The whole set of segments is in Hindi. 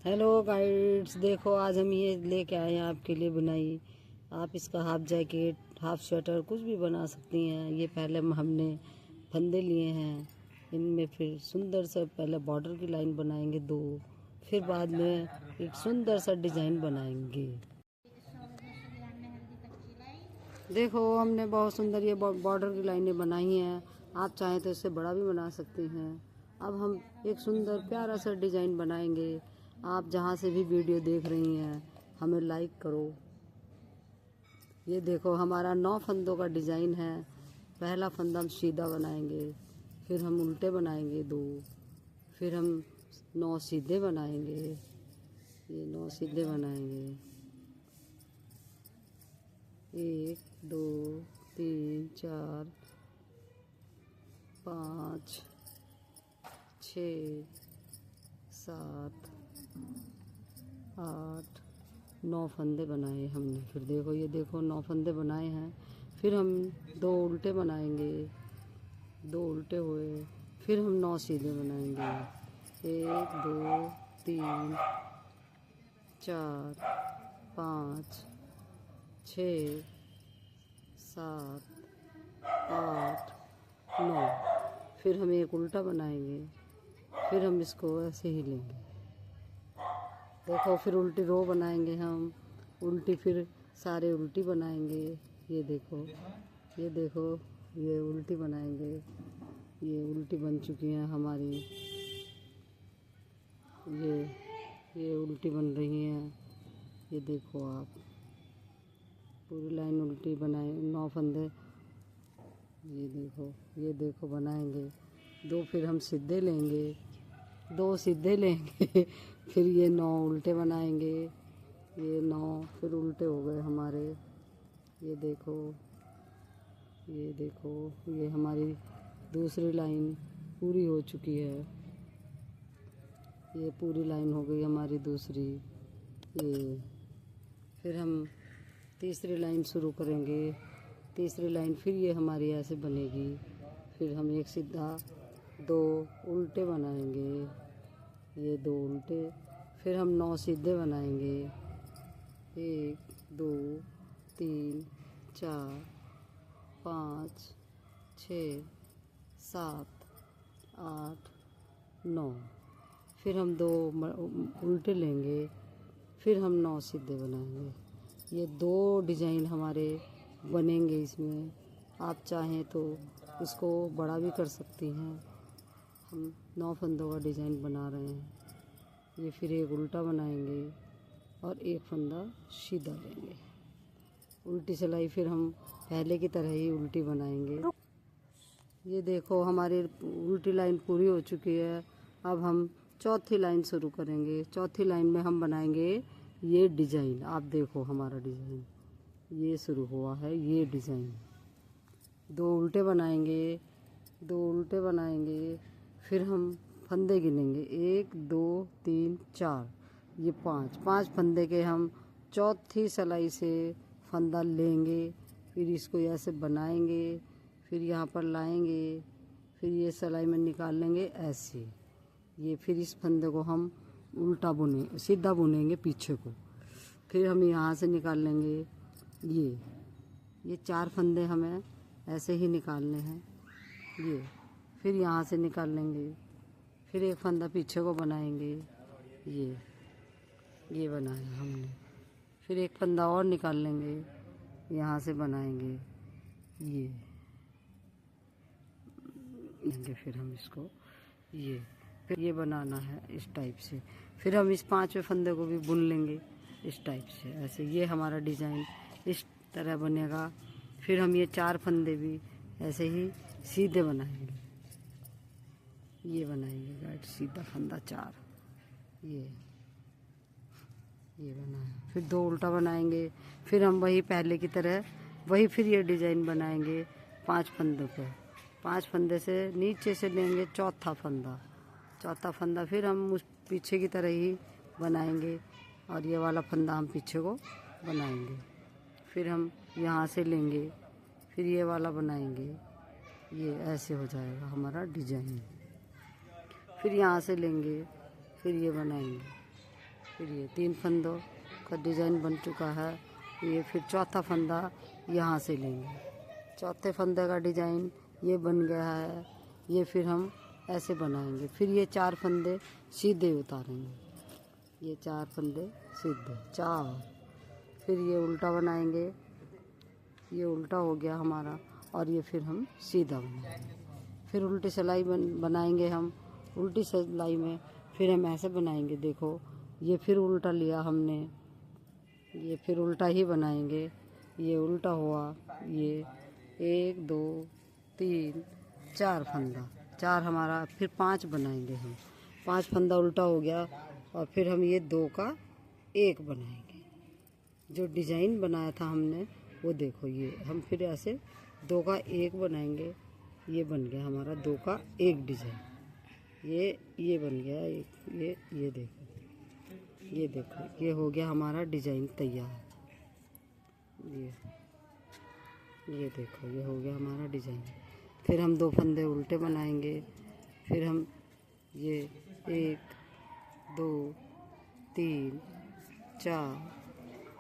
हेलो गाइड्स, देखो आज हम ये लेके आए हैं आपके लिए बुनाई। आप इसका हाफ जैकेट, हाफ स्वेटर कुछ भी बना सकती हैं। ये पहले हमने फंदे लिए हैं, इनमें फिर सुंदर सा पहले बॉर्डर की लाइन बनाएंगे 2, फिर बाद में एक सुंदर सा डिजाइन बनाएंगे। देखो हमने बहुत सुंदर ये बॉर्डर की लाइनें बनाई हैं। आप चाहें तो इससे बड़ा भी बना सकती हैं। अब हम एक सुंदर प्यारा सा डिजाइन बनाएंगे। आप जहाँ से भी वीडियो देख रही हैं हमें लाइक करो। ये देखो हमारा 9 फंदों का डिजाइन है। पहला फंदा हम सीधा बनाएंगे, फिर हम उल्टे बनाएंगे 2, फिर हम 9 सीधे बनाएंगे। ये 9 सीधे बनाएंगे, 1 2 3 4 5 6 7 8 9 फंदे बनाए हमने। फिर देखो ये देखो 9 फंदे बनाए हैं। फिर हम 2 उल्टे बनाएंगे, 2 उल्टे हुए, फिर हम 9 सीधे बनाएंगे। 1 2 3 4 5 6 7 8 9। फिर हम एक उल्टा बनाएंगे, फिर हम इसको ऐसे ही लेंगे। देखो फिर उल्टी रो बनाएंगे हम, उल्टी फिर सारे उल्टी बनाएंगे। ये देखो ये देखो ये उल्टी बनाएंगे। ये उल्टी बन चुकी हैं हमारी। ये उल्टी बन रही हैं। ये देखो आप पूरी लाइन उल्टी बनाए, 9 फंदे। ये देखो बनाएंगे 2, फिर हम सीधे लेंगे, 2 सीधे लेंगे फिर ये 9 उल्टे बनाएंगे। ये 9 फिर उल्टे हो गए हमारे। ये देखो ये हमारी दूसरी लाइन पूरी हो चुकी है। ये पूरी लाइन हो गई हमारी दूसरी। ये फिर हम तीसरी लाइन शुरू करेंगे। तीसरी लाइन फिर ये हमारी ऐसे बनेगी। फिर हम एक सीधा 2 उल्टे बनाएंगे, ये 2 उल्टे, फिर हम 9 सीधे बनाएंगे। 1 2 3 4 5 6 7 8 9। फिर हम 2 उल्टे लेंगे, फिर हम 9 सीधे बनाएंगे। ये 2 डिजाइन हमारे बनेंगे इसमें। आप चाहें तो इसको बड़ा भी कर सकती हैं। हम 9 फंदों का डिजाइन बना रहे हैं। ये फिर एक उल्टा बनाएंगे और एक फंदा सीधा लेंगे। उल्टी सिलाई फिर हम पहले की तरह ही उल्टी बनाएंगे। ये देखो हमारी उल्टी लाइन पूरी हो चुकी है। अब हम चौथी लाइन शुरू करेंगे। चौथी लाइन में हम बनाएंगे ये डिजाइन। आप देखो हमारा डिजाइन ये शुरू हुआ है। ये डिजाइन 2 उल्टे बनाएंगे, 2 उल्टे बनाएंगे, फिर हम फंदे गिनेंगे 1 2 3 4, ये 5 फंदे के हम चौथी सिलाई से फंदा लेंगे। फिर इसको ऐसे बनाएंगे, फिर यहाँ पर लाएंगे, फिर ये सिलाई में निकाल लेंगे ऐसे। ये फिर इस फंदे को हम उल्टा बुने सीधा बुनेंगे पीछे को। फिर हम यहाँ से निकाल लेंगे। ये 4 फंदे हमें ऐसे ही निकालने हैं। ये फिर यहाँ से निकाल लेंगे, फिर एक फंदा पीछे को बनाएंगे। ये बनाया हमने। फिर एक फंदा और निकाल लेंगे, यहाँ से बनाएंगे। ये फिर हम इसको फिर ये बनाना है इस टाइप से। फिर हम इस 5वें फंदे को भी बुन लेंगे इस टाइप से ऐसे। ये हमारा डिज़ाइन इस तरह बनेगा। फिर हम ये 4 फंदे भी ऐसे ही सीधे बनाएंगे। ये बनाएंगे गाइड सीधा फंदा 4। ये बनाया। फिर 2 उल्टा बनाएंगे, फिर हम वही पहले की तरह वही फिर ये डिज़ाइन बनाएंगे 5 फंदों पे। 5 फंदे से नीचे से लेंगे चौथा फंदा फिर हम उस पीछे की तरह ही बनाएंगे और ये वाला फंदा हम पीछे को बनाएंगे। फिर हम यहाँ से लेंगे, फिर ये वाला बनाएंगे। ये ऐसे हो जाएगा हमारा डिजाइन। फिर यहाँ से लेंगे, फिर ये बनाएंगे। फिर ये 3 फंदों का डिज़ाइन बन चुका है। ये फिर चौथा फंदा यहाँ से लेंगे। चौथे फंदे का डिज़ाइन ये बन गया है। ये फिर हम ऐसे बनाएंगे। फिर ये 4 फंदे सीधे उतारेंगे। ये 4 फंदे सीधे 4। फिर ये उल्टा बनाएंगे। ये उल्टा हो गया हमारा। और ये फिर हम सीधा बनाएंगे। फिर उल्टी सिलाई बनाएंगे हम। उल्टी सिलाई में फिर हम ऐसे बनाएंगे। देखो ये फिर उल्टा लिया हमने। ये फिर उल्टा ही बनाएंगे। ये उल्टा हुआ। ये 1 2 3 4 फंदा 4 हमारा। फिर 5 बनाएंगे हम। 5 फंदा उल्टा हो गया। और फिर हम ये 2 का 1 बनाएंगे। जो डिज़ाइन बनाया था हमने वो देखो। ये हम फिर ऐसे 2 का 1 बनाएंगे। ये बन गया हमारा 2 का 1 डिज़ाइन। ये बन गया एक। ये देखो। ये देखो ये हो गया हमारा डिज़ाइन तैयार। ये देखो ये हो गया हमारा डिज़ाइन। फिर हम 2 फंदे उल्टे बनाएंगे। फिर हम ये 1 2 3 4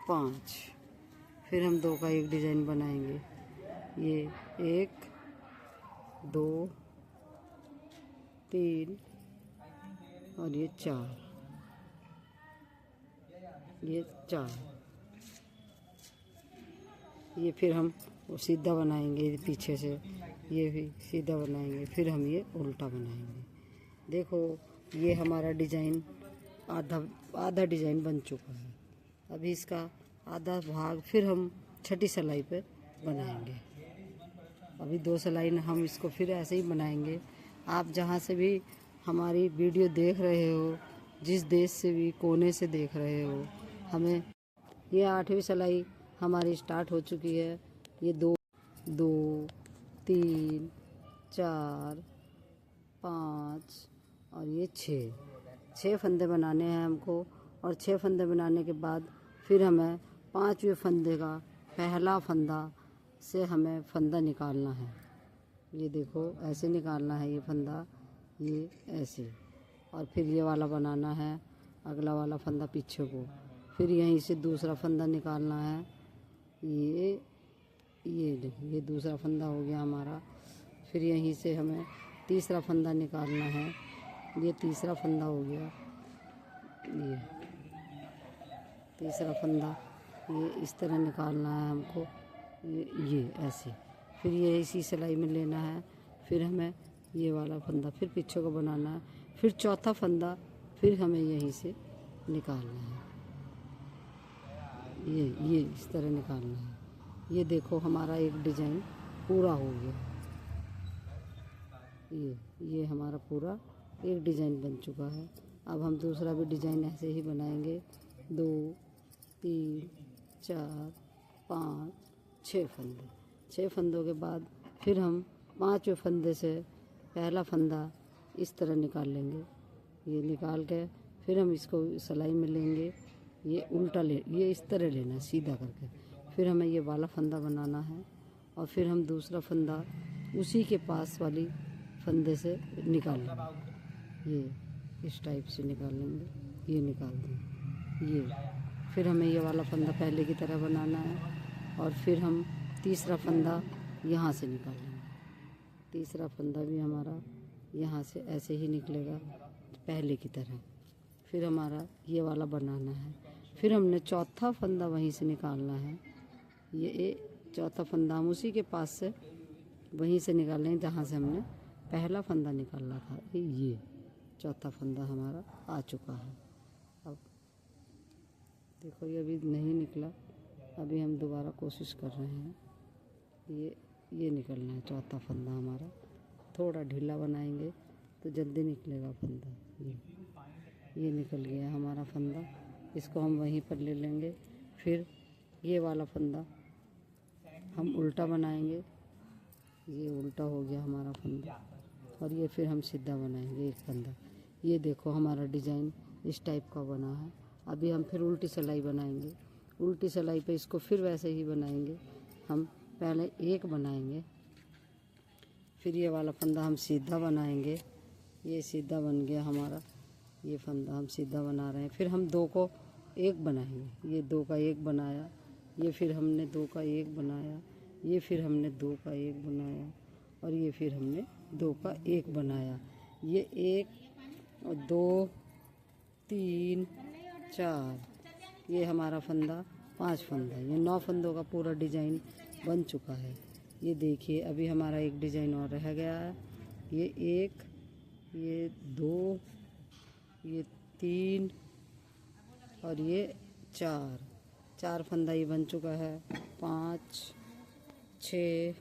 5। फिर हम 2 का 1 डिज़ाइन बनाएंगे। ये 1 2 3 और ये 4। ये 4। ये फिर हम सीधा बनाएंगे पीछे से। ये भी सीधा बनाएंगे। फिर हम ये उल्टा बनाएंगे। देखो ये हमारा डिज़ाइन आधा डिज़ाइन बन चुका है। अभी इसका आधा भाग फिर हम छठी सिलाई पे बनाएंगे। अभी 2 सिलाई हम इसको फिर ऐसे ही बनाएंगे। आप जहाँ से भी हमारी वीडियो देख रहे हो, जिस देश से भी कोने से देख रहे हो, हमें ये 8वीं सिलाई हमारी स्टार्ट हो चुकी है। ये 2 3 4 5 और ये 6 फंदे बनाने हैं हमको। और 6 फंदे बनाने के बाद फिर हमें 5वें फंदे का पहला फंदा से हमें फंदा निकालना है। ये देखो ऐसे निकालना है ये फंदा। ये ऐसे। और फिर ये वाला बनाना है अगला वाला फंदा पीछे को। फिर यहीं से दूसरा फंदा निकालना है। ये देखो ये दूसरा फंदा हो गया हमारा। फिर यहीं से हमें तीसरा फंदा निकालना है। ये तीसरा फंदा हो गया। ये तीसरा फंदा ये इस तरह निकालना है हमको। ये ऐसे। फिर ये इसी सिलाई में लेना है। फिर हमें ये वाला फंदा फिर पीछे को बनाना है। फिर चौथा फंदा फिर हमें यहीं से निकालना है। ये इस तरह निकालना है। ये देखो हमारा एक डिज़ाइन पूरा हो गया। ये हमारा पूरा एक डिज़ाइन बन चुका है। अब हम दूसरा भी डिज़ाइन ऐसे ही बनाएंगे। 2 3 4 5 6 फंदे। 6 फंदों के बाद फिर हम 5वें फंदे से पहला फंदा इस तरह निकाल लेंगे। ये निकाल के फिर हम इसको सिलाई में लेंगे। ये उल्टा ये इस तरह लेना है सीधा करके। फिर हमें ये वाला फंदा बनाना है। और फिर हम दूसरा फंदा उसी के पास वाली फंदे से निकाल लेंगे। ये इस टाइप से निकाल लेंगे। ये निकाल दें। ये फिर हमें ये वाला फंदा पहले की तरह बनाना है। और फिर हम तीसरा फंदा यहाँ से निकाल लेंगे। तीसरा फंदा भी हमारा यहाँ से ऐसे ही निकलेगा पहले की तरह। फिर हमारा ये वाला बनाना है। फिर हमने चौथा फंदा वहीं से निकालना है। ये चौथा फंदा हम उसी के पास से वहीं से निकाल लेंगे जहाँ से हमने पहला फंदा निकालना था। ये चौथा फंदा हमारा आ चुका है। अब देखो ये अभी नहीं निकला। अभी हम दोबारा कोशिश कर रहे हैं। ये निकलना है चौथा फंदा हमारा। थोड़ा ढीला बनाएंगे तो जल्दी निकलेगा फंदा। ये निकल गया हमारा फंदा। इसको हम वहीं पर ले लेंगे। फिर ये वाला फंदा हम उल्टा बनाएंगे। ये उल्टा हो गया हमारा फंदा। और ये फिर हम सीधा बनाएंगे एक फंदा। ये देखो हमारा डिज़ाइन इस टाइप का बना है। अभी हम फिर उल्टी सिलाई बनाएंगे। उल्टी सिलाई पे इसको फिर वैसे ही बनाएंगे। हम पहले एक बनाएंगे। फिर ये वाला फंदा हम सीधा बनाएंगे। ये सीधा बन गया हमारा। ये फंदा हम सीधा बना रहे हैं। फिर हम 2 को 1 बनाएंगे। ये 2 का 1 बनाया, ये फिर हमने 2 का 1 बनाया, ये फिर हमने 2 का 1 बनाया और ये फिर हमने 2 का 1 बनाया। ये 1 और 2 3 4, ये हमारा फंदा 5 फंदा, ये 9 फंदों का पूरा डिजाइन बन चुका है। ये देखिए अभी हमारा एक डिजाइन और रह गया है। ये 1, ये 2, ये 3 और ये 4 फंदा ये बन चुका है। 5 6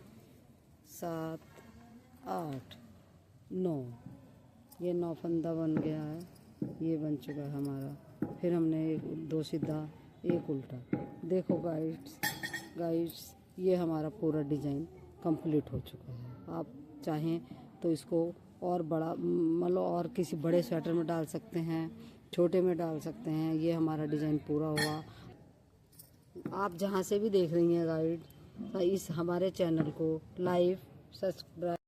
7 8 9, ये 9 फंदा बन गया है। ये बन चुका है हमारा। फिर हमने 2 सीधा 1 उल्टा। देखो गाइड्स ये हमारा पूरा डिज़ाइन कंप्लीट हो चुका है। आप चाहें तो इसको और बड़ा मतलब और किसी बड़े स्वेटर में डाल सकते हैं, छोटे में डाल सकते हैं। ये हमारा डिज़ाइन पूरा हुआ। आप जहाँ से भी देख रही हैं गाइड, इस हमारे चैनल को लाइक सब्सक्राइब